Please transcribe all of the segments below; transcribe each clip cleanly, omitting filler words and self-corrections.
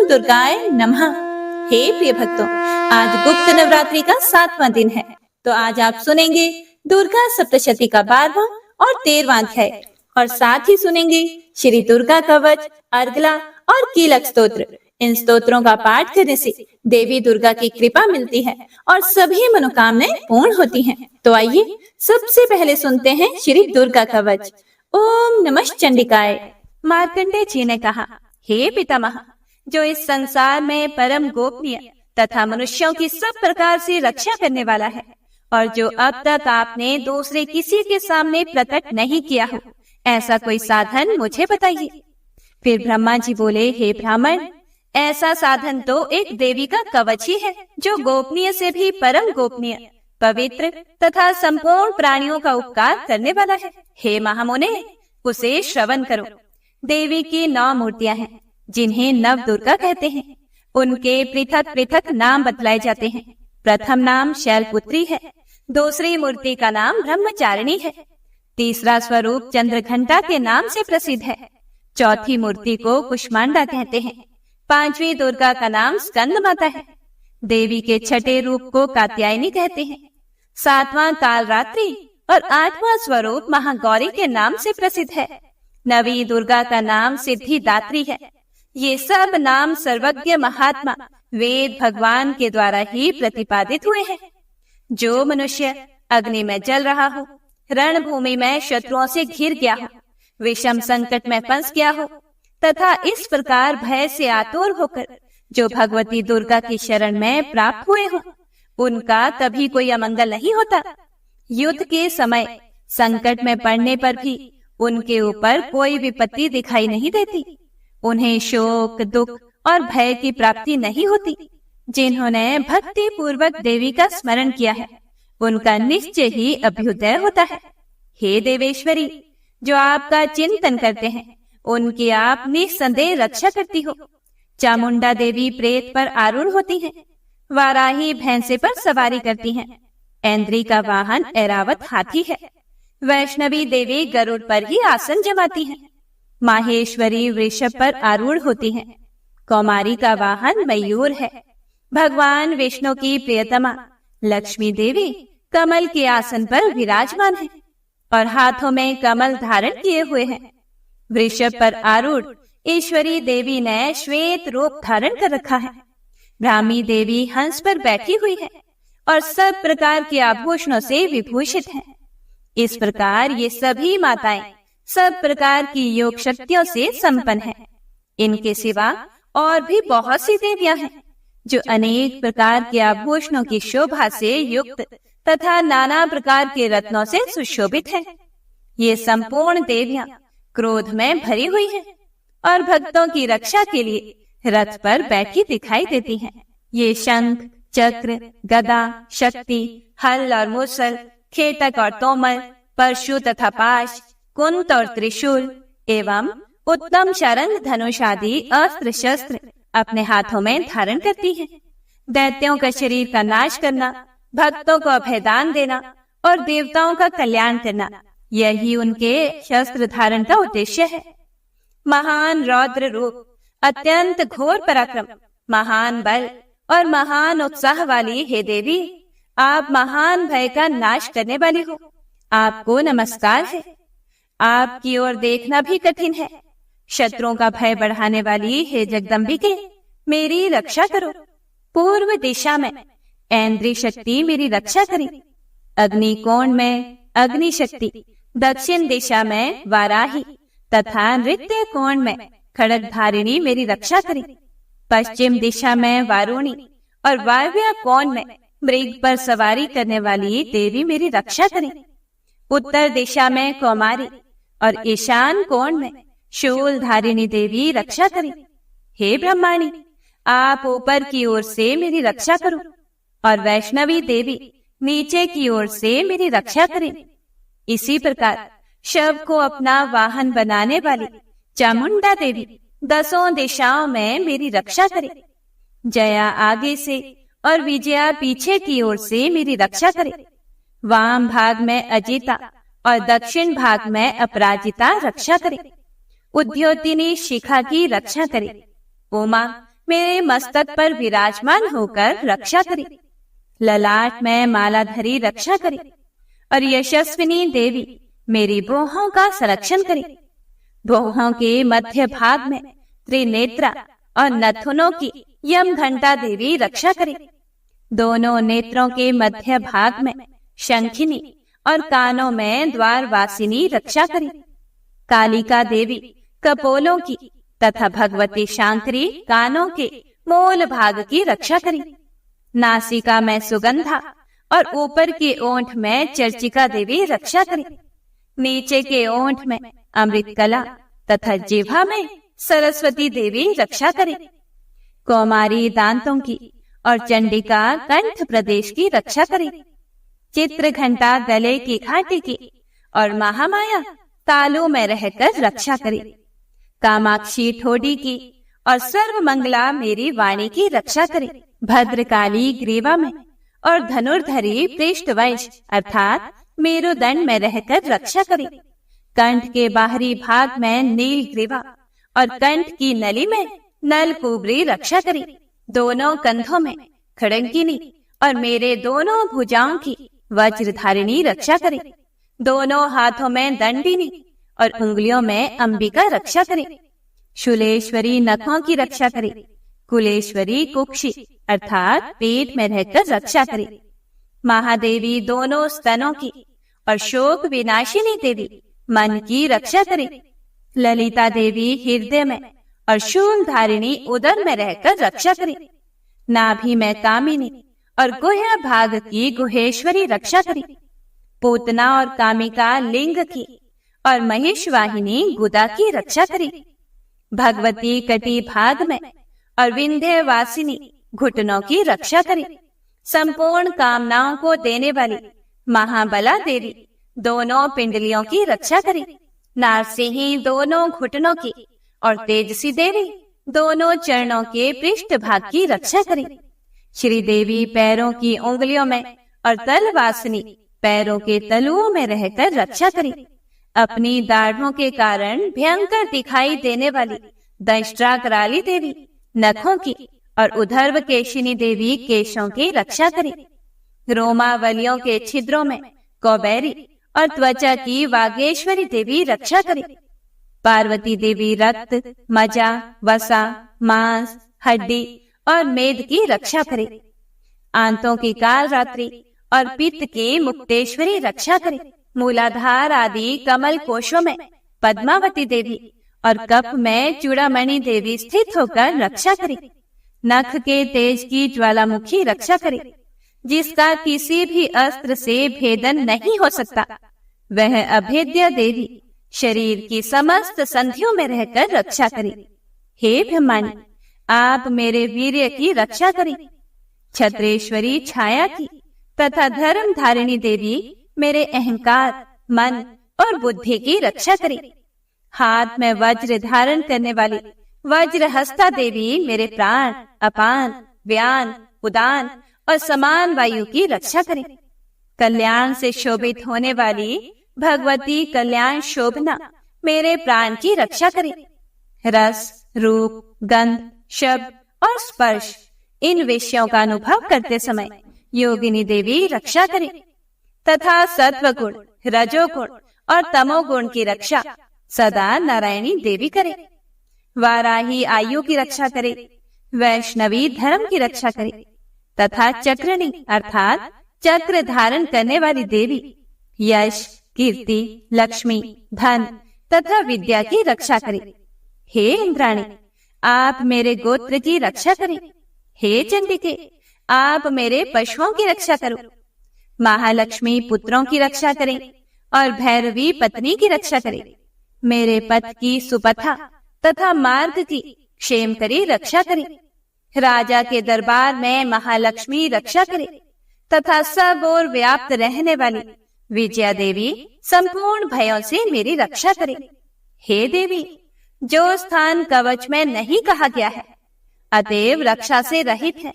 ओम दुर्गाय नमः। हे प्रिय भक्तों, आज गुप्त नवरात्रि का 7वां दिन है, तो आज आप सुनेंगे दुर्गा सप्तशती का 12वां और 13वां अध्याय, और साथ ही सुनेंगे श्री दुर्गा कवच, अर्गला और कीलक स्तोत्र। इन स्तोत्रों का पाठ करने से देवी दुर्गा की कृपा मिलती है और सभी मनोकामनाएं पूर्ण होती हैं। तो आइए सबसे पहले सुनते हैं श्री दुर्गा कवच। ओम नमः चंडिकाय। मार्कंडेय जी ने कहा, हे पितामह, जो इस संसार में परम गोपनीय तथा मनुष्यों की सब प्रकार से रक्षा करने वाला है, और जो अब तक आपने दूसरे किसी के सामने प्रकट नहीं किया हो, ऐसा कोई साधन मुझे बताइए। फिर ब्रह्मा जी बोले, हे ब्राह्मण, ऐसा साधन तो एक देवी का कवच ही है, जो गोपनीय से भी परम गोपनीय, पवित्र तथा संपूर्ण प्राणियों का उपकार करने वाला है। हे महामुने, उसे श्रवण करो। देवी की 9 मूर्तियां हैं, जिन्हें नव दुर्गा कहते हैं। उनके पृथक पृथक नाम बतलाए जाते हैं। प्रथम नाम शैलपुत्री है, दूसरी मूर्ति का नाम ब्रह्मचारिणी है, तीसरा स्वरूप चंद्रघंटा के नाम से प्रसिद्ध है, चौथी मूर्ति को कुष्मांडा कहते हैं, 5वीं दुर्गा का नाम स्कंद माता है, देवी के छठे रूप को कात्यायनी कहते हैं, 7वां कालरात्रि और 8वां स्वरूप महागौरी के नाम से प्रसिद्ध है, 9वीं दुर्गा का नाम सिद्धिदात्री है। ये सब नाम सर्वज्ञ महात्मा वेद भगवान के द्वारा ही प्रतिपादित हुए हैं। जो मनुष्य अग्नि में जल रहा हो, रणभूमि में शत्रुओं से घिर गया हो, विषम संकट में फंस गया हो, तथा इस प्रकार भय से आतुर होकर जो भगवती दुर्गा की शरण में प्राप्त हुए हो, उनका कभी कोई अमंगल नहीं होता। युद्ध के समय संकट में पड़ने पर भी उनके ऊपर कोई विपत्ति दिखाई नहीं देती। उन्हें शोक, दुख और भय की प्राप्ति नहीं होती। जिन्होंने भक्ति पूर्वक देवी का स्मरण किया है, उनका निश्चय ही अभ्युदय होता है। हे देवेश्वरी, जो आपका चिंतन करते हैं, उनकी आप निस्संदेह रक्षा करती हो। चामुंडा देवी प्रेत पर आरूढ़ होती हैं, वाराही भैंसे पर सवारी करती हैं, ऐन्द्री का वाहन ऐरावत हाथी है, वैष्णवी देवी गरुड़ पर ही आसन जमाती हैं, माहेश्वरी वृषभ पर आरूढ़ होती हैं, कौमारी का वाहन मयूर है, भगवान विष्णु की प्रियतमा लक्ष्मी देवी कमल के आसन पर विराजमान है और हाथों में कमल धारण किए हुए हैं। वृषभ पर आरूढ़ ईश्वरी देवी ने श्वेत रूप धारण कर रखा है। ब्राह्मी देवी हंस पर बैठी हुई है और सब प्रकार के आभूषणों से विभूषित है। इस प्रकार ये सभी माताएं सब प्रकार की योग शक्तियों से संपन्न है। इनके सिवा और भी बहुत सी देवियां हैं, जो अनेक प्रकार के आभूषणों की शोभा से युक्त तथा नाना प्रकार के रत्नों से सुशोभित हैं। ये संपूर्ण देवियां क्रोध में भरी हुई हैं और भक्तों की रक्षा के लिए रथ पर बैठी दिखाई देती हैं। ये शंख, चक्र, गदा, शक्ति, हल और मुसल, खेटक और तोमर, परशु तथा पाश, कुंत और त्रिशूल एवं उत्तम शरंग, धनुष आदि अस्त्र शस्त्र अपने हाथों में धारण करती हैं। दैत्यों का शरीर का नाश करना, भक्तों को अभयदान देना और देवताओं का कल्याण करना, यही उनके शस्त्र धारण का उद्देश्य है। महान रौद्र रूप, अत्यंत घोर पराक्रम, महान बल और महान उत्साह वाली हे देवी, आप महान भय का नाश करने वाली हो। आपको नमस्कार है। आपकी ओर देखना भी कठिन है। शत्रुओं का भय बढ़ाने वाली हे जगदम्बिके, मेरी रक्षा करो। पूर्व दिशा में ऐन्द्री शक्ति मेरी रक्षा करे, अग्नि कोण में अग्नि शक्ति, दक्षिण दिशा में वाराही तथा नृत्य कोण में खड्गधारिणी मेरी रक्षा करे, पश्चिम दिशा में वारुणी और वायव्य कोण में मृग पर सवारी करने वाली देवी मेरी रक्षा करे, उत्तर दिशा में कौमारी और ईशान कोण में शूल धारिणी देवी रक्षा करे। हे ब्रह्माणी, आप ऊपर की ओर से मेरी रक्षा करो और वैष्णवी देवी नीचे की ओर से मेरी रक्षा करें। इसी प्रकार शव को अपना वाहन बनाने वाली चामुंडा देवी 10 दिशाओं में मेरी रक्षा करे। जया आगे से और विजया पीछे की ओर से मेरी रक्षा करे। वाम भाग में अजिता और दक्षिण भाग में अपराजिता रक्षा करे। उद्योतिनी शिखा की रक्षा करे। उमा मेरे मस्तक पर विराजमान होकर रक्षा करें। ललाट में मालाधरी रक्षा करें और यशस्विनी देवी मेरी भौहों का संरक्षण करें। भौहों के मध्य भाग में त्रिनेत्रा और नथुनों की यम घंटा देवी रक्षा करें। दोनों नेत्रों के मध्य भाग में शंखिनी और कानों में द्वारवासिनी रक्षा करें। कालिका देवी कपोलों की तथा भगवती शांकरी कानों के मूल भाग की रक्षा करें। नासिका में सुगंधा और ऊपर के ओंठ में चर्चिका देवी रक्षा करें। नीचे के ओंठ में अमृत कला तथा जिह्वा में सरस्वती देवी रक्षा करें। कौमारी दांतों की और चंडिका कंठ प्रदेश की रक्षा करें। चित्र घंटा गले की घाटी की और महामाया तालू में रहकर रक्षा करे। कामाक्षी ठोडी की और सर्व मंगला मेरी वाणी की रक्षा करे। भद्रकाली ग्रीवा में और धनुर्धरी पृष्ठवंश अर्थात मेरुदंड में रहकर रक्षा करे। कंठ के बाहरी भाग में नील ग्रीवा और कंठ की नली में नलकुबरी रक्षा करे। दोनों कंधों में खड़ंगिनी और मेरे दोनों भुजाओं की वज्रधारिणी रक्षा करे। दोनों हाथों में दंडिनी और उंगलियों में अंबिका रक्षा करे। शूलेश्वरी नखों की रक्षा करे। कुलेश्वरी कुक्षी अर्थात पेट में रहकर रक्षा करे। महादेवी दोनों स्तनों की और शोक विनाशिनी देवी मन की रक्षा करे। ललिता देवी हृदय में और शूल धारिणी उदर में रहकर रक्षा करे। नाभि में कामिनी और गुह्य भाग की गुहेश्वरी रक्षा करे। पूतना और कामिका लिंग की और महेशवाहिनी गुदा की रक्षा करे। भगवती कटी भाग में और विंध्यवासिनी घुटनों की रक्षा करे। संपूर्ण कामनाओं को देने वाली महाबला देवी दोनों पिंडलियों की रक्षा करे। नारसिंही दोनों घुटनों की और तेजसी देवी दोनों चरणों के पृष्ठ भाग की रक्षा करे। श्री देवी पैरों की उंगलियों में और तलवासिनी पैरों के तलुओं में रहकर रक्षा करे। अपनी दाढ़ों के कारण भयंकर दिखाई देने वाली दंष्ट्रा कराली देवी नखों की और उधर्व केशिनी देवी केशों की रक्षा करे। रोमावलियों के छिद्रों में कौबेरी और त्वचा की वागेश्वरी देवी रक्षा करे। पार्वती देवी रक्त, मज्जा, वसा, मांस, हड्डी और मेद की रक्षा करे। आंतों की काल रात्रि और पित्त की मुक्तेश्वरी रक्षा करे। मूलाधार आदि कमल कोशों में पद्मावती देवी और कप में चूड़ामणि देवी स्थित होकर रक्षा करे। नख के तेज की ज्वालामुखी रक्षा करे। जिसका किसी भी अस्त्र से भेदन नहीं हो सकता, वह अभेद्य देवी शरीर की समस्त संधियों में रहकर रक्षा करे। हे ब्रह्मांड, आप मेरे वीर्य की रक्षा करें। छत्रेश्वरी छाया की तथा धर्म धारिणी देवी मेरे अहंकार, मन और बुद्धि की रक्षा करे। हाथ में वज्र धारण करने वाली वज्रहस्ता देवी मेरे प्राण, अपान, व्यान, उदान और समान वायु की रक्षा करे। कल्याण से शोभित होने वाली भगवती कल्याण शोभना मेरे प्राण की रक्षा करे। रस, रूप, गंध, शब्द और स्पर्श इन विषयों का अनुभव करते समय योगिनी देवी रक्षा करे तथा सत्व गुण, रजोगुण और तमोगुण की रक्षा सदा नारायणी देवी करे। वाराही आयु की रक्षा करे, वैष्णवी धर्म की रक्षा करे तथा चक्रणी अर्थात चक्र धारण करने वाली देवी यश, कीर्ति, लक्ष्मी, धन तथा विद्या की रक्षा करे। हे इंद्राणी, आप मेरे गोत्र की रक्षा करें। हे चंडिके, आप मेरे पशुओं की रक्षा करो। महालक्ष्मी पुत्रों की रक्षा करें और भैरवी पत्नी की रक्षा करें। मेरे पथ की सुपथा तथा मार्ग की क्षेमकरी रक्षा करें। राजा के दरबार में महालक्ष्मी रक्षा करे तथा सब ओर व्याप्त रहने वाली विजया देवी संपूर्ण भयों से मेरी रक्षा करे। हे देवी, जो स्थान कवच में नहीं कहा गया है, अतएव रक्षा से रहित है,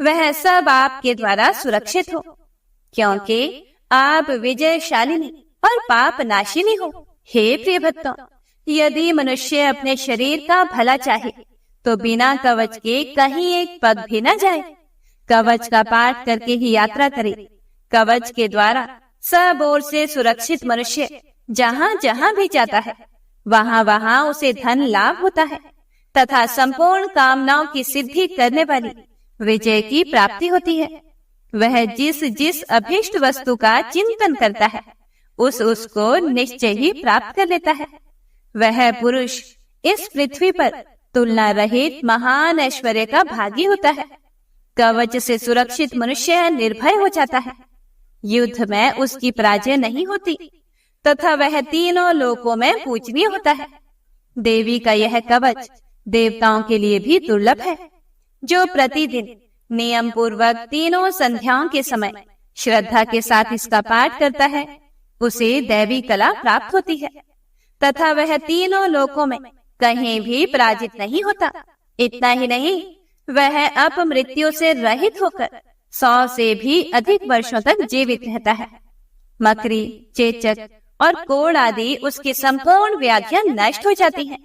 वह सब आपके द्वारा सुरक्षित हो, क्योंकि आप विजयशालिनी और पाप नाशिनी हो। हे प्रिय भक्तों, यदि मनुष्य अपने शरीर का भला चाहे तो बिना कवच के कहीं एक पग भी न जाए। कवच का पाठ करके ही यात्रा करे। कवच के द्वारा सब ओर से सुरक्षित मनुष्य जहाँ जहाँ भी जाता है, वहाँ वहाँ उसे धन लाभ होता है तथा संपूर्ण कामनाओं की सिद्धि करने वाली विजय की प्राप्ति होती है। वह जिस जिस अभीष्ट वस्तु का चिंतन करता है, उसको निश्चय ही प्राप्त कर लेता है। वह पुरुष इस पृथ्वी पर तुलना रहित महान ऐश्वर्य का भागी होता है। कवच से सुरक्षित मनुष्य निर्भय हो जाता है। युद्ध में उसकी पराजय नहीं होती तथा वह तीनों लोकों में पूजनीय होता है। देवी का यह कवच देवताओं के लिए भी दुर्लभ है। जो प्रतिदिन नियम पूर्वक तीनों संध्याओं के समय श्रद्धा के साथ इसका पाठ करता है, उसे दैवी कला प्राप्त होती है तथा वह तीनों लोकों में कहीं भी पराजित नहीं होता। इतना ही नहीं, वह अपमृत्यु से रहित होकर 100 से भी अधिक वर्षों तक जीवित रहता है। मकड़ी, चेचक और कोढ़ आदि उसकी संपूर्ण व्याधियां नष्ट हो जाती हैं।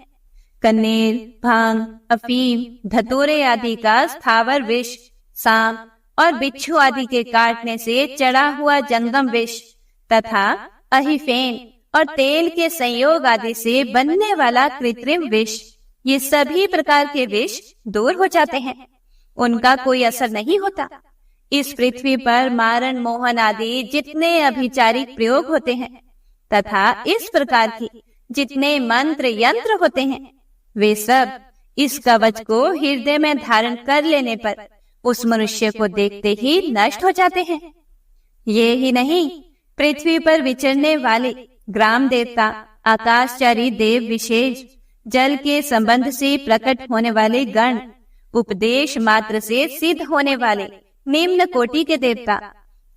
कनेर, भांग, अफीम, धतूरे आदि का स्थावर विष, सांप और बिच्छू आदि के काटने से चढ़ा हुआ जंगम विष तथा अहिफेन और तेल के संयोग आदि से बनने वाला कृत्रिम विष, ये सभी प्रकार के विष दूर हो जाते हैं। उनका कोई असर नहीं होता। इस पृथ्वी पर मारण, मोहन आदि जितने अभिचारिक प्रयोग होते हैं तथा इस प्रकार की जितने मंत्र यंत्र होते हैं, वे सब इस कवच को हृदय में धारण कर लेने पर उस मनुष्य को देखते ही नष्ट हो जाते हैं। ये ही नहीं, पृथ्वी पर विचरने वाले ग्राम देवता, आकाशचारी देव विशेष, जल के संबंध से प्रकट होने वाले गण, उपदेश मात्र से सिद्ध होने वाले निम्न कोटि के देवता,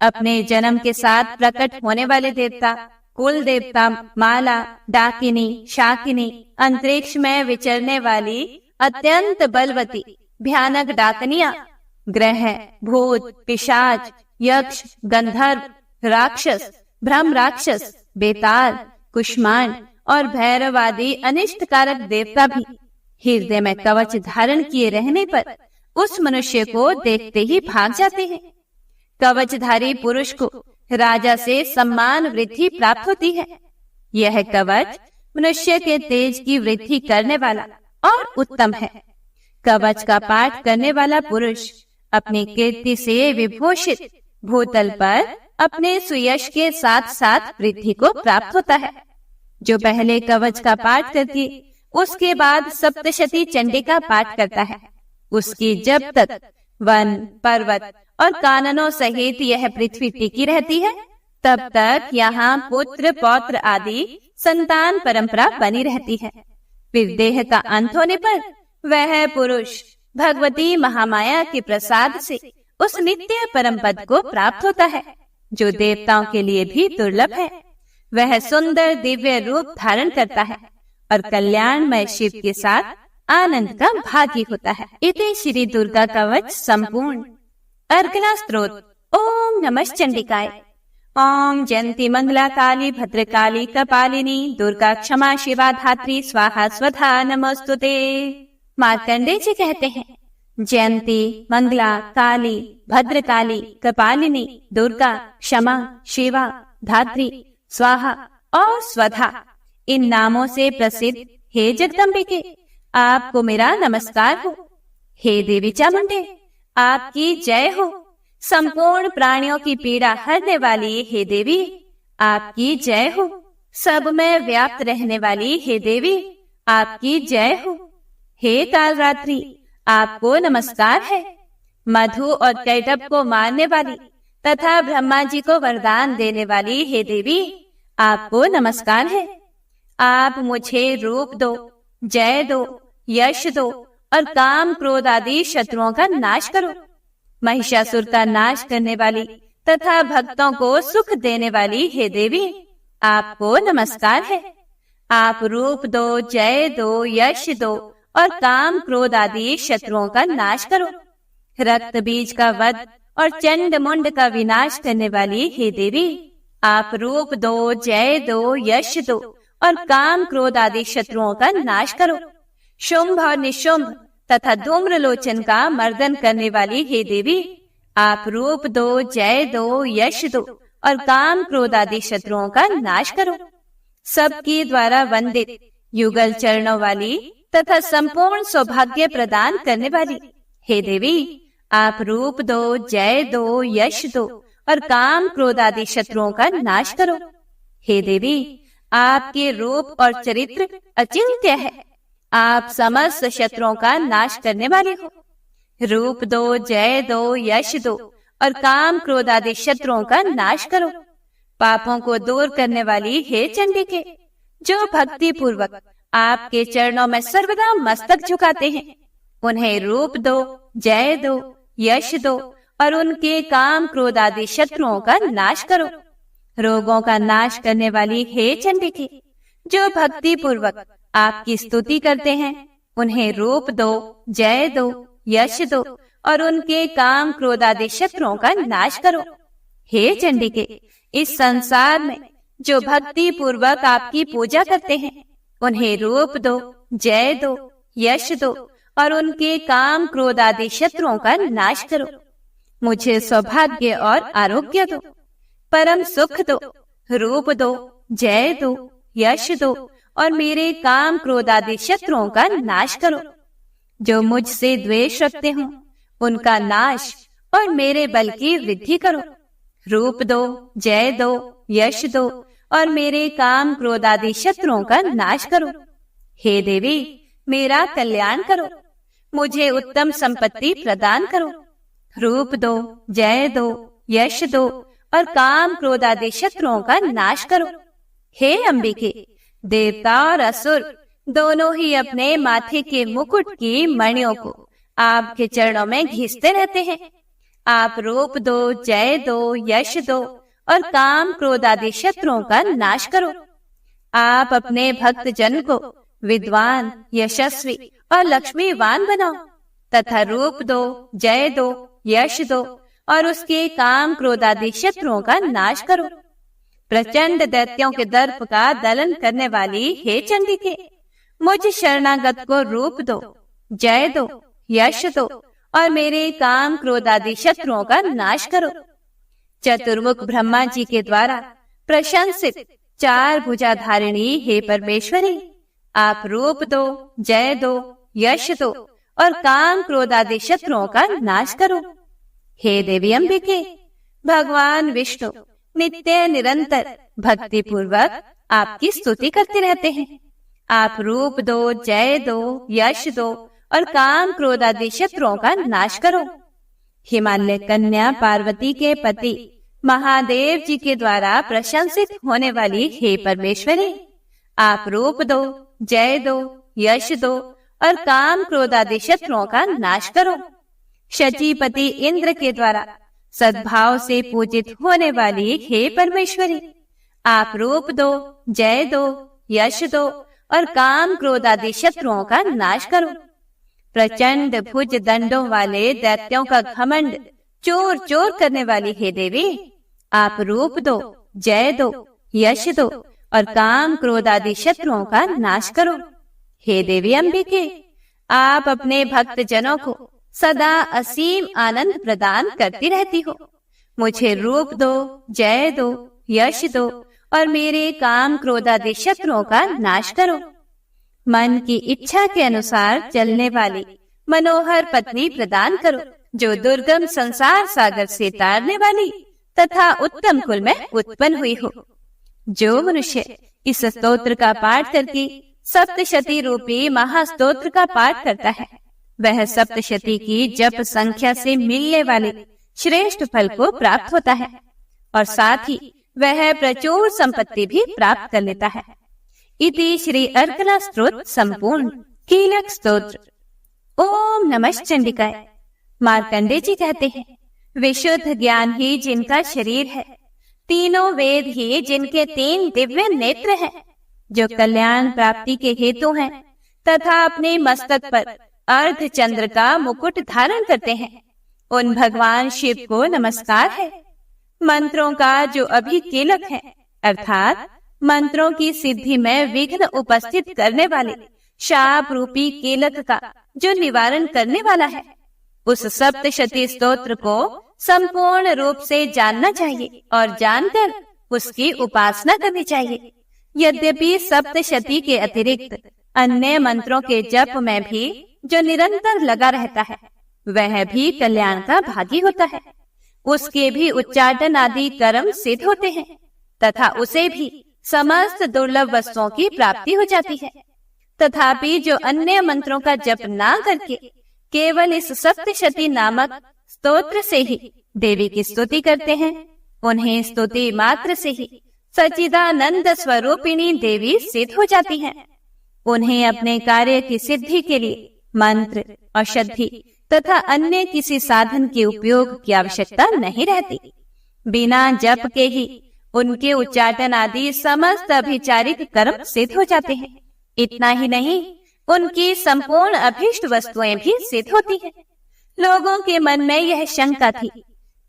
अपने जन्म के साथ प्रकट होने वाले देवता, कुल देवता, माला, डाकिनी, शाकिनी, अंतरिक्ष में विचरने वाली अत्यंत बलवती भयानक डाकनिया, ग्रह, भूत, पिशाच, यक्ष, गंधर्व, राक्षस, ब्रह्म राक्षस, बेताल, कुष्मांड और भैरव आदि अनिष्टकारक देवता भी हृदय में कवच धारण किए रहने पर उस मनुष्य को देखते ही भाग जाते हैं। कवचधारी पुरुष को राजा से सम्मान वृद्धि प्राप्त होती है। यह कवच मनुष्य के तेज की वृद्धि करने वाला और उत्तम है। कवच का पाठ करने वाला पुरुष अपनी कीर्ति से विभूषित भूतल पर अपने सुयश के साथ साथ वृद्धि को प्राप्त होता है। जो पहले कवच का पाठ करके उसके बाद सप्तशती चंडी का पाठ करता है, उसकी जब तक वन, पर्वत और काननों सहित यह पृथ्वी टिकी रहती है, तब तक यहाँ पुत्र, पौत्र आदि संतान परंपरा बनी रहती है। फिर देह का अंत होने पर वह पुरुष भगवती महामाया के प्रसाद से उस नित्य परम पद को प्राप्त होता है, जो देवताओं के लिए भी दुर्लभ है। वह सुंदर दिव्य रूप धारण करता है और कल्याणमय शिव के साथ आनंद का भागी होता है। इति श्री दुर्गा कवच संपूर्ण। अर्गला स्तोत्र। ओम नमः चंडिकाय। ओम जयंती मंगला काली भद्रकाली कपालिनी दुर्गा क्षमा शिवा धात्री स्वाहा स्वधा नमस्तुते। मार्कंडेय जी कहते हैं, जयंती, मंगला, काली, भद्रकाली, कपालिनी, दुर्गा, क्षमा, शिवा, धात्री, स्वाहा और स्वधा, इन नामों से प्रसिद्ध हे जगदम्बिके, आपको मेरा नमस्कार हो। हे देवी चामुंडे, आपकी जय हो। संपूर्ण प्राणियों की पीड़ा हरने वाली हे देवी, आपकी जय हो। सब में व्याप्त रहने वाली हे देवी, आपकी जय हो। हे कालरात्रि, आपको नमस्कार है। मधु और कैटभ को मारने वाली तथा ब्रह्मा जी को वरदान देने वाली हे देवी, आपको नमस्कार है। आप मुझे रूप दो, जय दो, यश दो और काम क्रोध आदि शत्रुओं का नाश करो। महिषासुर का नाश करने वाली तथा भक्तों को सुख देने वाली हे देवी, आपको नमस्कार है। आप रूप दो, जय दो, यश दो और काम क्रोध आदि शत्रुओं का नाश करो। रक्त बीज का वध और चंड मुंड का विनाश करने वाली हे देवी, आप रूप दो, जय दो, यश दो और काम क्रोध आदि शत्रुओं का नाश करो। शुंभ और निशुंभ तथा धूम्रलोचन का मर्दन करने वाली हे देवी, आप रूप दो, जय दो, यश दो और काम क्रोध आदि शत्रुओं का नाश करो। सबके द्वारा वंदित युगल चरणों वाली तथा संपूर्ण सौभाग्य प्रदान करने वाली हे देवी, आप रूप दो, जय दो, यश दो और काम क्रोध आदि शत्रुओं का नाश करो। हे देवी, आपके रूप और चरित्र अचिंत्य है। आप समस्त शत्रुओं का नाश करने वाले हो। रूप दो, जय दो, यश दो और काम क्रोध आदि शत्रुओं का नाश करो। पापों को दूर करने वाली हे चंडिके, जो भक्ति पूर्वक आपके चरणों में सर्वदा मस्तक झुकाते हैं, उन्हें रूप दो, जय दो, यश दो और उनके काम क्रोध आदि शत्रुओं का नाश करो। रोगों का नाश करने वाली हे चंडिके, जो भक्ति पूर्वक आपकी स्तुति करते हैं, उन्हें रूप दो, जय दो, यश दो और उनके काम क्रोध आदि शत्रुओं का नाश करो। हे चंडिके, इस संसार में जो भक्ति पूर्वक आपकी पूजा करते हैं, उन्हें रूप दो, जय दो, यश दो और उनके काम क्रोध आदि शत्रुओं का नाश करो। मुझे सौभाग्य और आरोग्य दो, परम सुख दो, रूप दो, जय दो, यश दो और मेरे काम क्रोध आदि शत्रुओं का नाश करो। जो मुझसे द्वेष रखते हो, उनका नाश और मेरे बल की वृद्धि करो। रूप दो, जय दो, यश दो और मेरे काम क्रोध आदि शत्रुओं का नाश करो। हे देवी, मेरा कल्याण करो, मुझे उत्तम संपत्ति प्रदान करो। रूप दो, जय दो, यश दो और काम क्रोध आदि शत्रुओं का नाश करो। हे अंबिके, देवता और असुर दोनों ही अपने माथे के मुकुट की मणियों को आपके चरणों में घिसते रहते हैं। आप रूप दो, जय दो, यश दो और काम क्रोध आदि शत्रुओं का नाश करो। आप अपने भक्त जन को विद्वान, यशस्वी और लक्ष्मीवान बनाओ तथा रूप दो, जय दो, यश दो और उसके काम क्रोध आदि शत्रुओं का नाश करो। प्रचंड दैत्यों के दर्प का दलन करने वाली हे चंडिके, मुझ शरणागत को रूप दो, जय दो, यश दो और मेरे काम क्रोध आदि शत्रुओं का नाश करो। चतुर्मुख ब्रह्मा जी के द्वारा प्रशंसित चार भुजाधारिणी हे परमेश्वरी, आप रूप दो, जय दो, यश दो और काम क्रोध आदि शत्रुओं का नाश करो। हे देवी अंबिके, भगवान विष्णु नित्य निरंतर भक्ति पूर्वक आपकी स्तुति करते रहते हैं। आप रूप दो, जय दो, यश दो और काम क्रोध आदि शत्रुओं का नाश करो। हिमालय कन्या पार्वती के पति महादेव जी के द्वारा प्रशंसित होने वाली हे परमेश्वरी, आप रूप दो, जय दो, यश दो और काम क्रोध आदि शत्रुओं का नाश करो। शचीपति इंद्र के द्वारा सद्भाव से पूजित होने वाली हे परमेश्वरी, आप रूप दो, जय दो, यश दो और काम क्रोध आदि शत्रुओं का नाश करो। प्रचंड भुज दंडों वाले दैत्यों का घमंड चोर चोर करने वाली हे देवी, आप रूप दो, जय दो, यश दो और काम क्रोध आदि शत्रुओं का नाश करो। हे देवी अंबिके, आप अपने भक्त जनों को सदा असीम आनंद प्रदान करती रहती हो। मुझे रूप दो, जय दो, यश दो और मेरे काम क्रोध आदि शत्रुओं का नाश करो। मन की इच्छा के अनुसार चलने वाली मनोहर पत्नी प्रदान करो, जो दुर्गम संसार सागर से तारने वाली तथा उत्तम कुल में उत्पन्न हुई हो। जो मनुष्य इस स्तोत्र का पाठ करके सप्तशती रूपी महास्तोत्र का पाठ करता है, वह सप्तशती की जप संख्या से मिलने वाले श्रेष्ठ फल को प्राप्त होता है और साथ ही वह प्रचुर संपत्ति भी प्राप्त कर लेता है। इति श्री अर्कला स्तोत्र संपूर्ण कीलक स्तोत्र। ओम नमः चंडिकाय। मार्कंडे जी कहते हैं, विशुद्ध ज्ञान ही जिनका शरीर है, तीनों वेद ही जिनके तीन दिव्य नेत्र हैं, जो कल्याण प्राप्ति के हेतु हैं तथा अपने मस्तक पर अर्ध चंद्र का मुकुट धारण करते हैं, उन भगवान शिव को नमस्कार है। मंत्रों का जो अभिकीलक है, अर्थात मंत्रों की सिद्धि में विघ्न उपस्थित करने वाले शाप रूपी कीलक का जो निवारण करने वाला है, उस सप्तशती स्तोत्र को संपूर्ण रूप से जानना चाहिए और जानकर उसकी उपासना करनी चाहिए। यद्यपि सप्तशती के अतिरिक्त अन्य मंत्रों के जप में भी जो निरंतर लगा रहता है, वह भी कल्याण का भागी होता है। उसके भी उच्चाटन आदि कर्म सिद्ध होते हैं तथा उसे भी समस्त दुर्लभ वस्तुओं की प्राप्ति हो जाती है। तथापि जो अन्य मंत्रों का जप ना करके केवल इस सप्तशती नामक स्तोत्र से ही देवी की स्तुति करते हैं, उन्हें स्तुति मात्र से ही सच्चिदानंद स्वरूपिणी देवी सिद्ध हो जाती हैं। उन्हें अपने कार्य की सिद्धि के लिए मंत्र, औषधि तथा अन्य किसी साधन के उपयोग की आवश्यकता नहीं रहती। बिना जप के ही उनके उच्चाटन आदि समस्त अभिचारिक कर्म सिद्ध हो जाते हैं। इतना ही नहीं, उनकी संपूर्ण अभीष्ट वस्तुएं भी सिद्ध होती हैं। लोगों के मन में यह शंका थी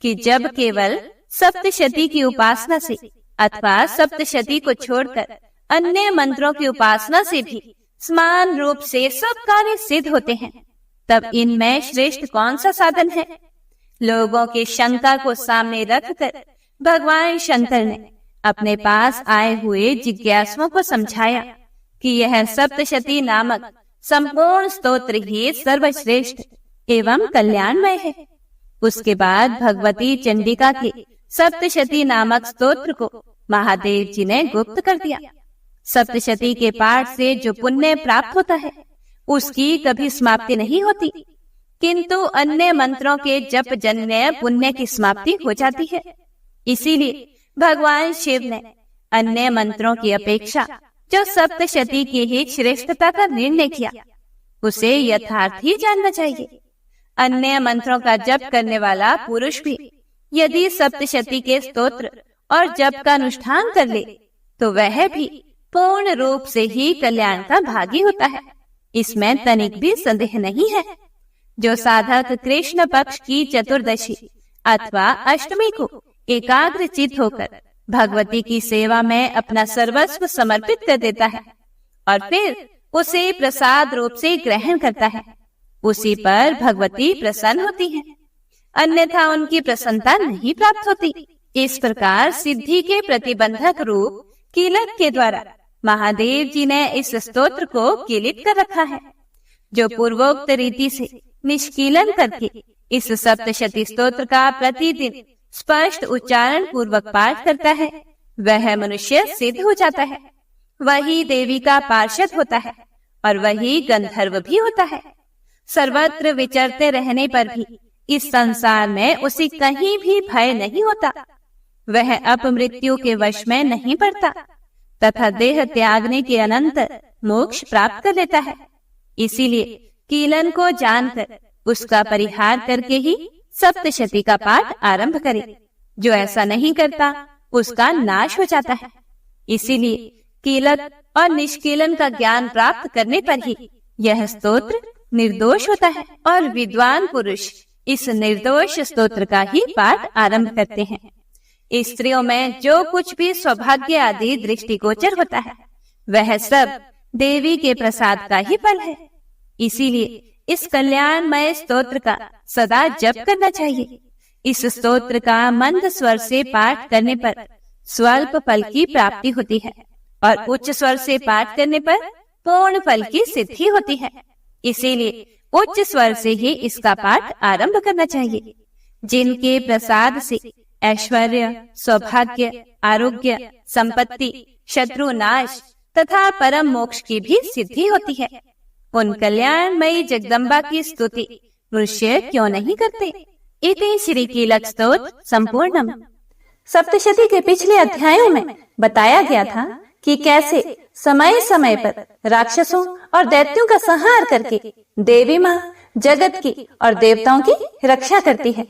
कि जब केवल सप्तशती की उपासना से अथवा सप्तशती को छोड़कर अन्य मंत्रों की उपासना से भी समान रूप से सब कार्य सिद्ध होते हैं, तब इनमें श्रेष्ठ कौन सा साधन है? लोगों की शंका को सामने रखकर भगवान शंकर ने अपने पास आए हुए जिज्ञासुओं को समझाया कि यह सप्तशती नामक संपूर्ण स्तोत्र ही सर्वश्रेष्ठ एवं कल्याणमय है। उसके बाद भगवती चंडिका के सप्तशती नामक स्तोत्र को महादेव जी ने गुप्त कर दिया। सप्तशती के पाठ से जो पुण्य प्राप्त होता है, उसकी कभी समाप्ति नहीं होती, किंतु अन्य मंत्रों के जप जन्य पुण्य की समाप्ति हो जाती है। इसीलिए भगवान शिव ने अन्य मंत्रों की अपेक्षा जो सप्तशती की ही श्रेष्ठता का निर्णय किया, उसे यथार्थ ही जानना चाहिए। अन्य मंत्रों का जप करने वाला पुरुष भी यदि सप्तशती के स्तोत्र और जप का अनुष्ठान कर ले, तो वह भी पूर्ण रूप से ही कल्याण का भागी होता है। इसमें तनिक भी संदेह नहीं है। जो साधक कृष्ण पक्ष की चतुर्दशी अथवा अष्टमी को एकाग्र चित्त होकर भगवती की सेवा में अपना सर्वस्व समर्पित कर देता है और फिर उसे प्रसाद रूप से ग्रहण करता है, उसी पर भगवती प्रसन्न होती हैं, अन्यथा उनकी प्रसन्नता नहीं प्राप्त होती। इस प्रकार सिद्धि के प्रतिबंधक रूप कीलक के द्वारा महादेव जी ने इस स्तोत्र को कीलित कर रखा है। जो पूर्वोक्त रीति से निष्कीलन करके इस सप्तशती स्तोत्र का प्रतिदिन स्पष्ट उच्चारण पूर्वक पाठ करता है, वह मनुष्य सिद्ध हो जाता है, वही देवी का पार्षद होता है और वही गंधर्व भी होता है। सर्वत्र विचरते रहने पर भी इस संसार में उसे कहीं भी भय नहीं होता। वह अपमृत्यु के वश में नहीं पड़ता तथा देह त्यागने के अनंतर मोक्ष प्राप्त कर लेता है। इसीलिए कीलन को जानकर उसका परिहार करके ही सप्तशती का पाठ आरंभ करे। जो ऐसा नहीं करता उसका नाश हो जाता है। इसीलिए कीलक और निष्कीलन का ज्ञान प्राप्त करने पर ही यह स्तोत्र निर्दोष होता है और विद्वान पुरुष इस निर्दोष स्तोत्र का ही पाठ आरंभ करते हैं। स्त्रियों में जो कुछ भी सौभाग्य आदि दृष्टिगोचर होता है, वह सब देवी के प्रसाद का ही फल है। इसीलिए इस कल्याणमय स्तोत्र का सदा जप करना चाहिए। इस स्तोत्र का मंद स्वर से पाठ करने पर स्वल्प फल की प्राप्ति होती है और उच्च स्वर से पाठ करने पर पूर्ण फल की सिद्धि होती है। इसीलिए उच्च स्वर से ही इसका पाठ आरंभ करना चाहिए। जिनके प्रसाद से ऐश्वर्य, सौभाग्य, आरोग्य, संपत्ति, शत्रु नाश तथा परम मोक्ष की भी सिद्धि होती है, उन कल्याणमयी जगदम्बा की स्तुति मनुष्य क्यों नहीं करते। इति श्री कीलक स्तोत्र संपूर्णम। सप्तशती के पिछले अध्यायों में बताया गया था कि कैसे समय समय पर राक्षसों और दैत्यों का संहार करके देवी माँ जगत की और देवताओं की रक्षा करती है।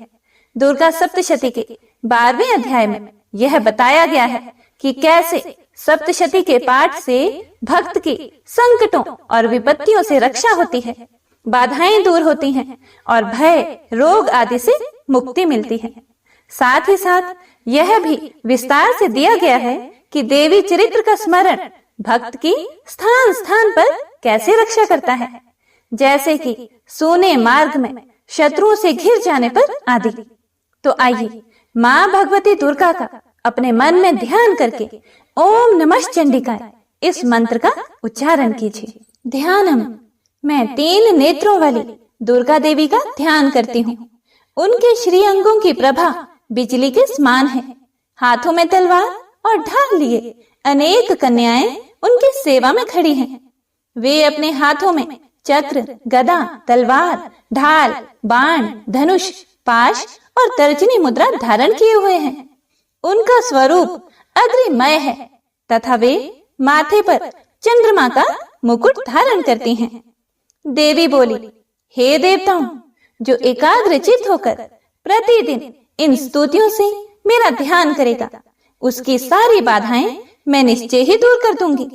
दुर्गा सप्तशती के 12वें अध्याय में यह बताया गया है कि कैसे सप्तशती के पाठ से भक्त की संकटों और विपत्तियों से रक्षा होती है, बाधाएं दूर होती हैं और भय, रोग आदि से मुक्ति मिलती है। साथ ही साथ यह भी विस्तार से दिया गया है कि देवी चरित्र का स्मरण भक्त की स्थान स्थान पर कैसे रक्षा करता है, जैसे कि सोने मार्ग में शत्रुओं से घिर जाने पर आदि। तो आइए माँ भगवती दुर्गा का अपने मन में ध्यान करके ओम नमः चंडिकाय इस मंत्र का उच्चारण कीजिए। ध्यानम। मैं 3 नेत्रों वाली दुर्गा देवी का ध्यान करती हूँ। उनके श्री अंगों की प्रभा बिजली के समान है। हाथों में तलवार और ढाल लिए अनेक कन्याएं उनकी सेवा में खड़ी हैं। वे अपने हाथों में चक्र, गदा, तलवार, ढाल, बाण, धनुष, पाश और तर्जनी मुद्रा धारण किए हुए हैं। उनका स्वरूप अग्निमय है तथा वे माथे पर चंद्रमा का मुकुट धारण करती हैं। देवी बोली, हे देवताओं, जो एकाग्रचित्त होकर प्रतिदिन इन स्तुतियों से मेरा ध्यान करेगा, उसकी सारी बाधाएं मैं निश्चय ही दूर कर दूंगी।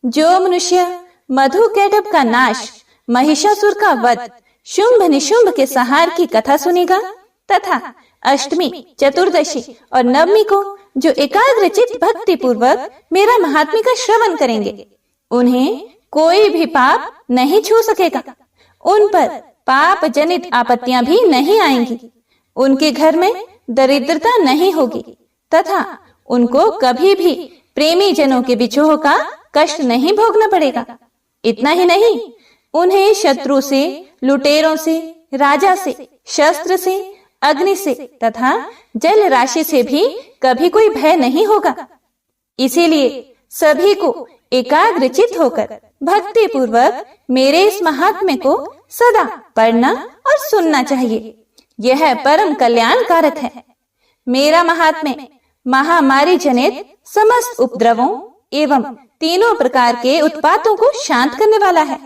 जो मनुष्य मधु कैटभ का नाश, महिषासुर का वध, शुंभ निशुंभ के संहार की कथा सुनेगा तथा अष्टमी, चतुर्दशी और नवमी को जो एकाग्रचित्त भक्ति पूर्वक मेरा महात्म्य का श्रवण करेंगे, उन्हें कोई भी पाप नहीं छू सकेगा। उन पर पाप जनित आपत्तियां भी नहीं आएंगी। उनके घर में दरिद्रता नहीं होगी तथा उनको कभी भी प्रेमी जनों के विछोह का कष्ट नहीं भोगना पड़ेगा। इतना ही नहीं, उन्हें शत्रु से, लुटेरों से, राजा से, शस्त्र से, अग्नि से तथा जल राशि से भी कभी कोई भय नहीं होगा। इसीलिए सभी को एकाग्रचित्त होकर भक्ति पूर्वक मेरे इस महात्म्य को सदा पढ़ना और सुनना चाहिए। यह परम कल्याण कारक है। मेरा महात्म्य महामारी जनित समस्त उपद्रवों एवं तीनों प्रकार के उत्पातों को शांत करने वाला है।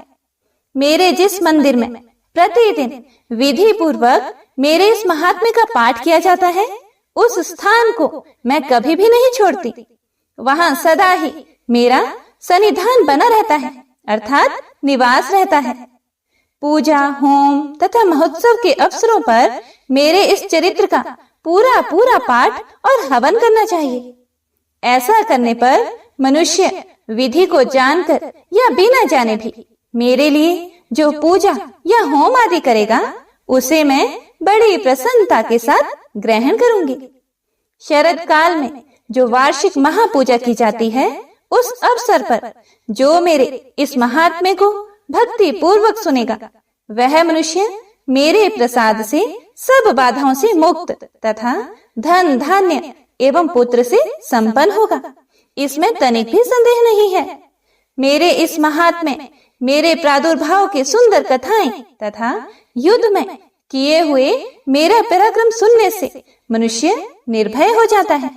मेरे जिस मंदिर में प्रतिदिन विधि पूर्वक मेरे इस महात्म्य का पाठ किया जाता है, उस स्थान को मैं कभी भी नहीं छोड़ती। वहां सदा ही मेरा सन्निधान बना रहता है, अर्थात निवास रहता है। पूजा, होम तथा महोत्सव के अवसरों पर मेरे इस चरित्र का पूरा पूरा पाठ और हवन करना चाहिए। ऐसा करने पर मनुष्य विधि को जानकर या बिना जाने भी मेरे लिए जो पूजा या होम आदि करेगा, उसे मैं बड़ी प्रसन्नता के साथ ग्रहण करूंगी। शरद काल में जो वार्षिक महापूजा की जाती है, उस अवसर पर जो मेरे इस महात्म्य को भक्ति पूर्वक सुनेगा, वह मनुष्य मेरे प्रसाद से सब बाधाओं से मुक्त तथा धन, धान्य एवं पुत्र से संपन्न होगा। इसमें तनिक भी संदेह नहीं है। मेरे इस महात्म्य, मेरे प्रादुर्भाव के सुंदर कथाएं तथा युद्ध में किए हुए मेरा पराक्रम सुनने से मनुष्य निर्भय हो जाता है।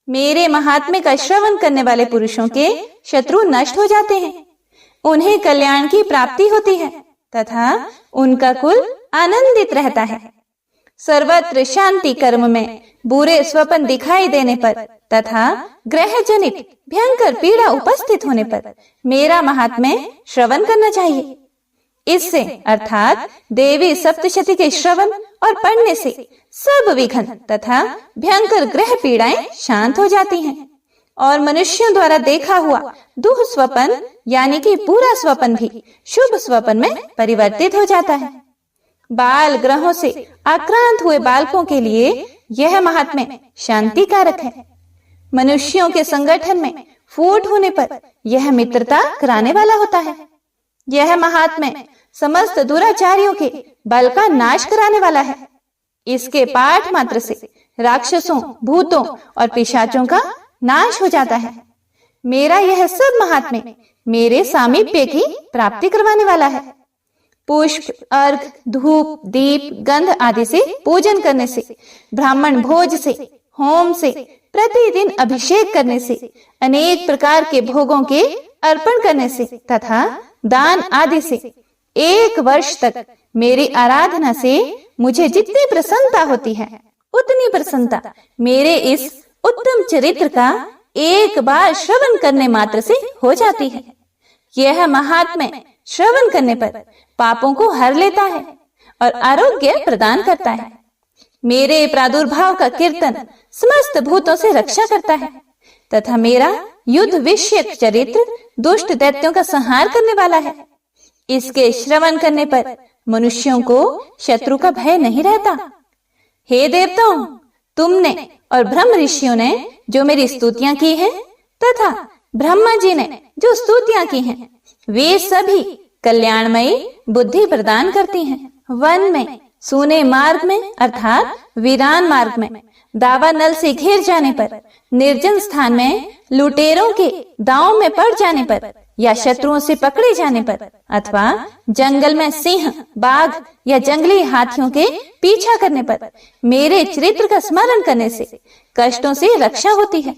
मेरे महात्म्य का श्रवण करने वाले पुरुषों के शत्रु नष्ट हो जाते हैं। उन्हें कल्याण की प्राप्ति होती है तथा उनका कुल आनंदित रहता है। सर्वत्र शांति कर्म में बुरे स्वप्न दिखाई देने पर तथा ग्रह जनित भयंकर पीड़ा उपस्थित होने पर मेरा महात्म्य श्रवण करना चाहिए। इससे अर्थात देवी सप्तशती के श्रवण और पढ़ने से सब विघ्न तथा भयंकर ग्रह पीड़ाएं शांत हो जाती हैं और मनुष्यों द्वारा देखा हुआ दुह स्वप्न यानी कि पूरा स्वप्न भी शुभ स्वप्न में परिवर्तित हो जाता है। बाल ग्रहों से आक्रांत हुए बालकों के लिए यह महात्म्य शांति कारक है। मनुष्यों के संगठन में फूट होने पर यह मित्रता कराने वाला होता है। यह महात्म्य समस्त दुराचारियों के बल का नाश कराने वाला है। इसके पाठ मात्र से राक्षसों, भूतों और पिशाचों का नाश हो जाता है। मेरा यह सब महात्म्य मेरे सामीप्य की प्राप्ति करवाने वाला है। पुष्प, अर्घ, धूप, दीप, गंध आदि से पूजन करने से, ब्राह्मण भोज से, होम से, प्रतिदिन अभिषेक करने से, अनेक प्रकार के भोगों के अर्पण करने से तथा दान आदि से 1 वर्ष तक मेरी आराधना से मुझे जितनी प्रसन्नता होती है, उतनी प्रसन्नता मेरे इस उत्तम चरित्र का एक बार श्रवण करने मात्र से हो जाती है। यह महात्म्य श्रवण करने पर पापों को हर लेता है और आरोग्य प्रदान करता है। मेरे प्रादुर्भाव का कीर्तन समस्त भूतों से रक्षा करता है तथा मेरा युद्ध विषयक चरित्र दुष्ट दैत्यों का संहार करने वाला है। इसके श्रवण करने पर मनुष्यों को शत्रु का भय नहीं रहता। हे देवताओं, तुमने और ब्रह्म ऋषियों ने जो मेरी स्तुतियां की हैं तथा ब्रह्मा जी ने जो स्तुतियां की हैं, वे सभी कल्याणमयी बुद्धि प्रदान करती हैं। वन में, सूने मार्ग में अर्थात वीरान मार्ग में, दावा नल से घिर जाने पर, निर्जन स्थान में लुटेरों के दांव में पड़ जाने पर, या शत्रुओं से पकड़े जाने पर, अथवा जंगल में सिंह, बाघ या जंगली हाथियों के पीछा करने पर मेरे चरित्र का स्मरण करने से कष्टों से रक्षा होती है।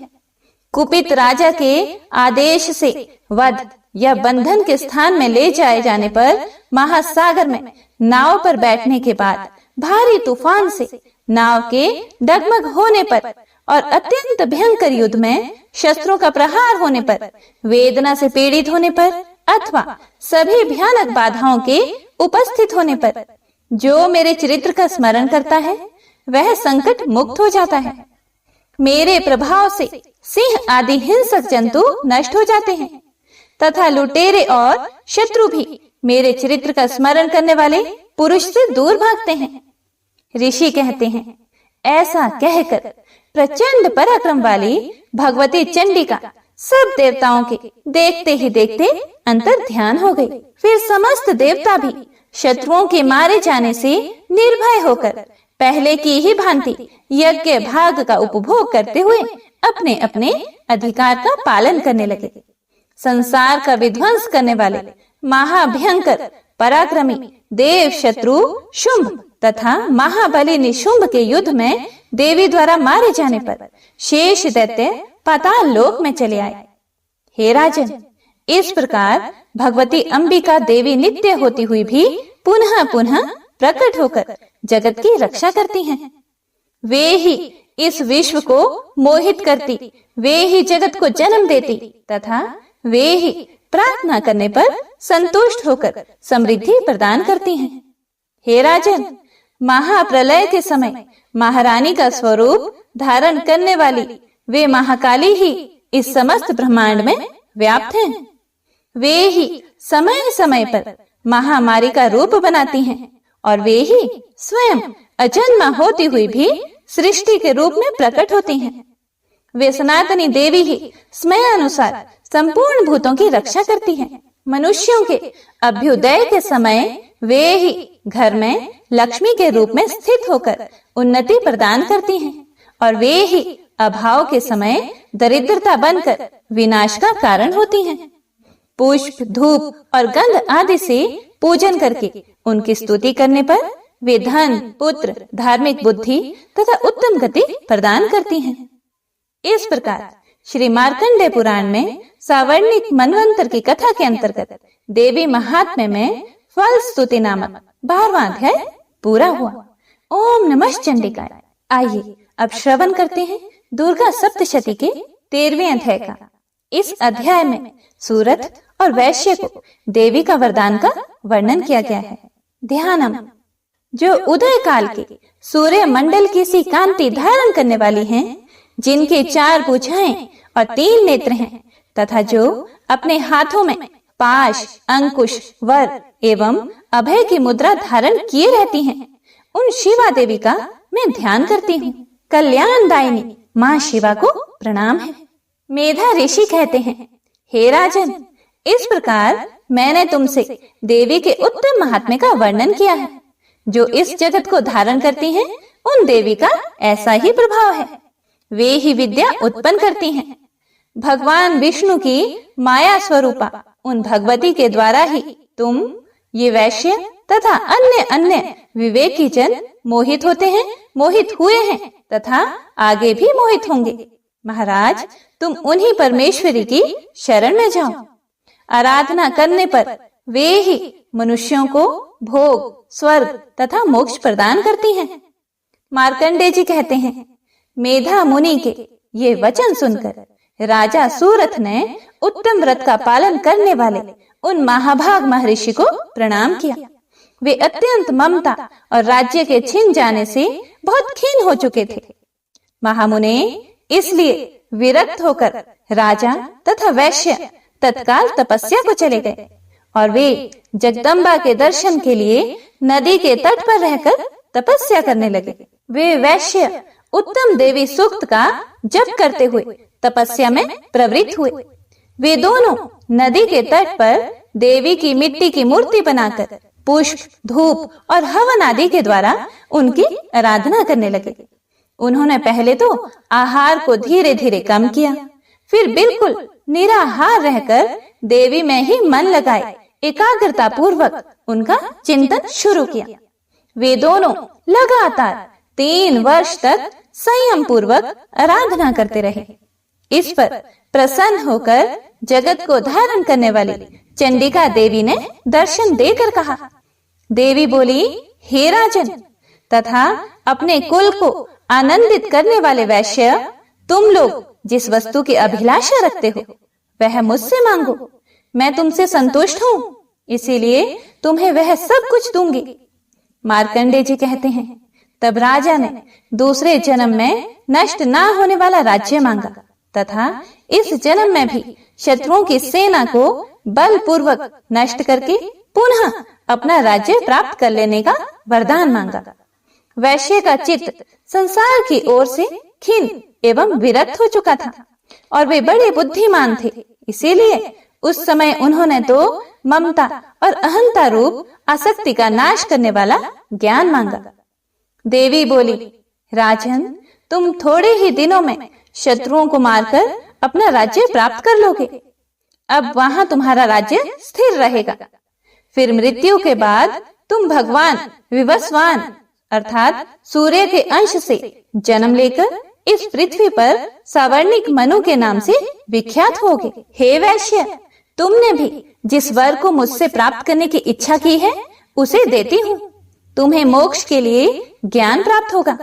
कुपित राजा के आदेश से वध या बंधन के स्थान में ले जाए जाने पर, महासागर में नाव पर बैठने के बाद, भारी तूफान से नाव के डगमग होने पर और अत्यंत भयंकर युद्ध में शस्त्रों का प्रहार होने पर, वेदना से पीड़ित होने पर अथवा सभी भयानक बाधाओं के उपस्थित होने पर जो मेरे चरित्र का स्मरण करता है वह संकट मुक्त हो जाता है। मेरे प्रभाव से सिंह आदि हिंसक जंतु नष्ट हो जाते हैं तथा लुटेरे और शत्रु भी मेरे चरित्र का स्मरण करने वाले पुरुष से दूर भागते हैं। ऋषि कहते हैं, ऐसा कहकर प्रचंड पराक्रम वाली भगवती चंडिका सब देवताओं के देखते ही देखते अंतर ध्यान हो गई। फिर समस्त देवता भी शत्रुओं के मारे जाने से निर्भय होकर पहले की ही भांति यज्ञ भाग का उपभोग करते हुए अपने अपने अधिकार का पालन करने लगे। संसार का विध्वंस करने वाले महाभयंकर पराक्रमी देव शत्रु शुंभ तथा महाबली निशुंभ के युद्ध में देवी द्वारा मारे जाने पर शेष दैत्य पाताल लोक में चले आए। हे राजन, इस प्रकार भगवती अंबिका देवी नित्य होती हुई भी पुनः पुनः प्रकट होकर जगत की रक्षा करती हैं। वे ही इस विश्व को मोहित करती, वे ही जगत को जन्म देती तथा वे ही प्रार्थना करने पर संतुष्ट होकर समृद्धि प्रदान करती हैं। हे राजन, महाप्रलय के समय महारानी का स्वरूप धारण करने वाली वे महाकाली ही इस समस्त ब्रह्मांड में व्याप्त हैं। वे ही समय समय पर महामारी का रूप बनाती हैं और वे ही स्वयं अजन्मा होती हुई भी सृष्टि के रूप में प्रकट होती हैं। वे सनातनी देवी ही समयानुसार संपूर्ण भूतों की रक्षा करती हैं। मनुष्यों के अभ्युदय के समय वे ही घर में लक्ष्मी के रूप में स्थित होकर उन्नति प्रदान करती हैं और वे ही अभाव के समय दरिद्रता बनकर विनाश का कारण होती हैं। पुष्प, धूप और गंध आदि से पूजन करके उनकी स्तुति करने पर वे धन, पुत्र, धार्मिक बुद्धि तथा उत्तम गति प्रदान करती हैं। इस प्रकार श्री मार्कंडेय पुराण में सावर्णिक मनवंतर की कथा के अंतर्गत देवी महात्म्य में फल स्तुति नामक 12वां अध्याय पूरा हुआ। ओम नमः चंडिकाय। आइए अब श्रवण करते हैं दुर्गा सप्तशती के 13वें अध्याय का। इस अध्याय में सूरत और वैश्य को देवी का वरदान का वर्णन किया गया है। ध्यानम, जो उदय काल के सूर्य मंडल की सी कांति धारण करने वाली हैं, जिनके 4 भुजाएं और 3 नेत्र हैं तथा जो अपने हाथों में पाश, अंकुश, वर एवं अभय की मुद्रा धारण किए रहती हैं, उन शिवा देवी का मैं ध्यान करती हूँ। कल्याणदायिनी माँ शिवा को प्रणाम है। मेधा ऋषि कहते हैं, हे राजन, इस प्रकार मैंने तुमसे देवी के उत्तम महात्म्य का वर्णन किया है। जो इस जगत को धारण करती हैं, उन देवी का ऐसा ही प्रभाव है। वे ही विद्या उत्पन्न करती हैं। भगवान विष्णु की माया स्वरूपा उन भगवती के द्वारा ही तुम, ये वैश्य तथा अन्य अन्य विवेकी जन मोहित होते हैं, मोहित हुए हैं तथा आगे भी मोहित होंगे। महाराज, तुम उन्हीं परमेश्वरी की शरण में जाओ। आराधना करने पर वे ही मनुष्यों को भोग, स्वर्ग तथा मोक्ष प्रदान करती हैं। मार्कंडेय जी कहते हैं, मेधा मुनि के ये वचन सुनकर राजा सूरथ ने उत्तम व्रत का पालन करने वाले उन महाभाग महर्षि को प्रणाम किया। वे अत्यंत ममता और राज्य के छिन जाने से बहुत खीन हो चुके थे। महामुने, इसलिए विरक्त होकर राजा तथा वैश्य तत्काल तपस्या को चले गए और वे जगदम्बा के दर्शन के लिए नदी के तट पर रहकर तपस्या करने लगे। वे वैश्य उत्तम देवी सूक्त का जप करते हुए तपस्या में प्रवृत्त हुए। वे दोनों नदी के तट पर देवी की मिट्टी की मूर्ति बनाकर पुष्प, धूप और हवन आदि के द्वारा उनकी आराधना करने लगे। उन्होंने पहले तो आहार को धीरे धीरे कम किया, फिर बिल्कुल निराहार रहकर देवी में ही मन लगाए एकाग्रता पूर्वक उनका चिंतन शुरू किया। वे दोनों लगातार 3 वर्ष तक संयम पूर्वक आराधना करते रहे। इस पर प्रसन्न होकर जगत को धारण करने वाली चंडिका देवी ने दर्शन देकर कहा। देवी बोली, हे राजन तथा अपने कुल को आनंदित करने वाले वैश्य, तुम लोग जिस वस्तु की अभिलाषा रखते हो वह मुझसे मांगो, मैं तुमसे संतुष्ट हूँ, इसीलिए तुम्हें वह सब कुछ दूंगी। मार्कंडेय जी कहते हैं, तब राजा ने दूसरे जन्म में नष्ट ना होने वाला राज्य मांगा तथा इस जन्म में भी शत्रुओं की सेना को बलपूर्वक नष्ट करके पुनः अपना राज्य प्राप्त कर लेने का वरदान मांगा। वैश्य का चित्त संसार की ओर से खिन्न एवं विरक्त हो चुका था और वे बड़े बुद्धिमान थे, इसीलिए उस समय उन्होंने तो ममता और अहंता रूप आसक्ति का नाश करने वाला ज्ञान मांगा। देवी बोली, राजन तुम थोड़े ही दिनों में शत्रुओं को मारकर अपना राज्य प्राप्त कर लोगे। अब वहां तुम्हारा राज्य स्थिर रहेगा। फिर मृत्यु के बाद तुम भगवान विवस्वान अर्थात सूर्य के अंश से जन्म लेकर इस पृथ्वी पर सावर्णिक मनु के नाम से विख्यात होगे। हे वैश्य, तुमने भी जिस वर को मुझसे प्राप्त करने की इच्छा की है उसे देती हूँ। तुम्हें मोक्ष के लिए ज्ञान प्राप्त होगा।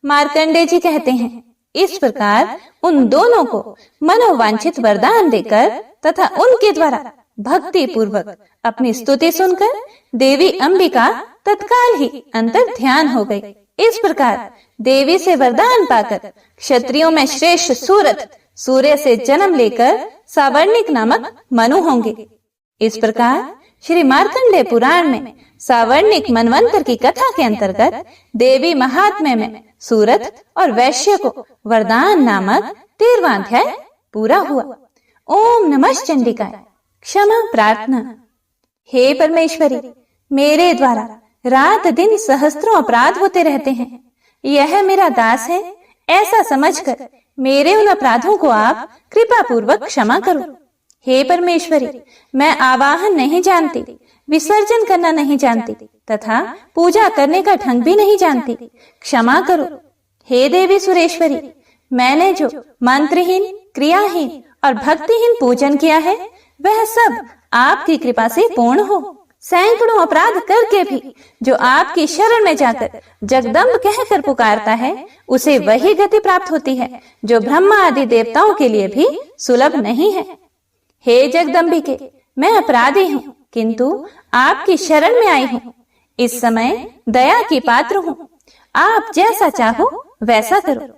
मार्कंडेय जी कहते हैं, इस प्रकार उन दोनों को मनोवांछित वरदान देकर तथा उनके द्वारा भक्ति पूर्वक अपनी स्तुति सुनकर देवी अंबिका तत्काल ही अंतर ध्यान हो गई। इस प्रकार देवी से वरदान पाकर क्षत्रियों में श्रेष्ठ सूरत सूर्य से जन्म लेकर सावर्णिक नामक मनु होंगे। इस प्रकार श्री मार्कंडेय पुराण में सावर्णिक मनवंतर की कथा के अंतर्गत देवी महात्म्य में सूरत और वैश्य को वरदान नामक 13वां अध्याय पूरा हुआ। ओम नमः चंडिकाय। क्षमा प्रार्थना। हे परमेश्वरी, मेरे द्वारा रात दिन सहस्त्रों अपराध होते रहते हैं। यह मेरा दास है, ऐसा समझकर मेरे उन अपराधों को आप कृपा पूर्वक क्षमा करो। हे परमेश्वरी, मैं आवाहन नहीं जानती, विसर्जन करना नहीं जानती तथा पूजा करने का ढंग भी नहीं जानती, क्षमा करो। हे देवी सुरेश्वरी, मैंने जो मंत्रहीन, क्रियाहीन और भक्तिहीन पूजन किया है वह सब आपकी कृपा से पूर्ण हो। सैकड़ों अपराध करके भी जो आपकी शरण में जाकर जगदम्ब कहकर पुकारता है उसे वही गति प्राप्त होती है जो ब्रह्मा आदि देवताओं के लिए भी सुलभ नहीं है। हे जगदम्बिके, मैं अपराधी हूँ किंतु आपकी शरण में आई हूँ। इस समय दया की पात्र हूँ, आप जैसा चाहो वैसा करो।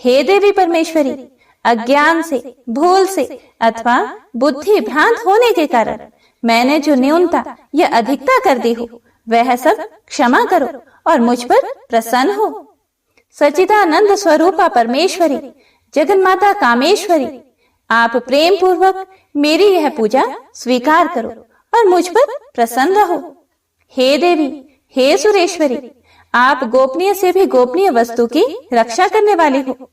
हे देवी परमेश्वरी, अज्ञान से, भूल से अथवा बुद्धि भ्रांत होने के कारण मैंने जो न्यूनता या अधिकता कर दी हो वह सब क्षमा करो और मुझ पर प्रसन्न हो। सच्चिदानंद स्वरूपा परमेश्वरी, जगन्माता कामेश्वरी, आप प्रेम पूर्वक मेरी यह पूजा स्वीकार करो और मुझ पर प्रसन्न रहो। हे देवी, हे सुरेश्वरी, आप गोपनीय से भी गोपनीय वस्तु की रक्षा करने वाली हो।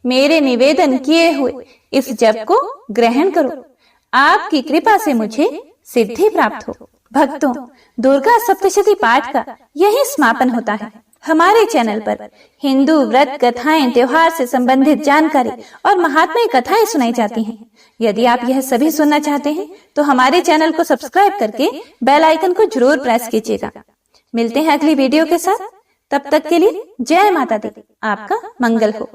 मेरे निवेदन किए हुए इस जप को ग्रहण करो। आपकी कृपा से मुझे सिद्धि प्राप्त हो। भक्तों, दुर्गा सप्तशती पाठ का यही समापन होता है। हमारे चैनल पर हिंदू व्रत कथाएं, त्योहार से संबंधित जानकारी और महात्म्य कथाएं सुनाई जाती हैं। यदि आप यह सभी सुनना चाहते हैं तो हमारे चैनल को सब्सक्राइब करके बेल आइकन को जरूर प्रेस कीजिएगा। मिलते हैं अगली वीडियो के साथ, तब तक के लिए जय माता दी। आपका मंगल हो।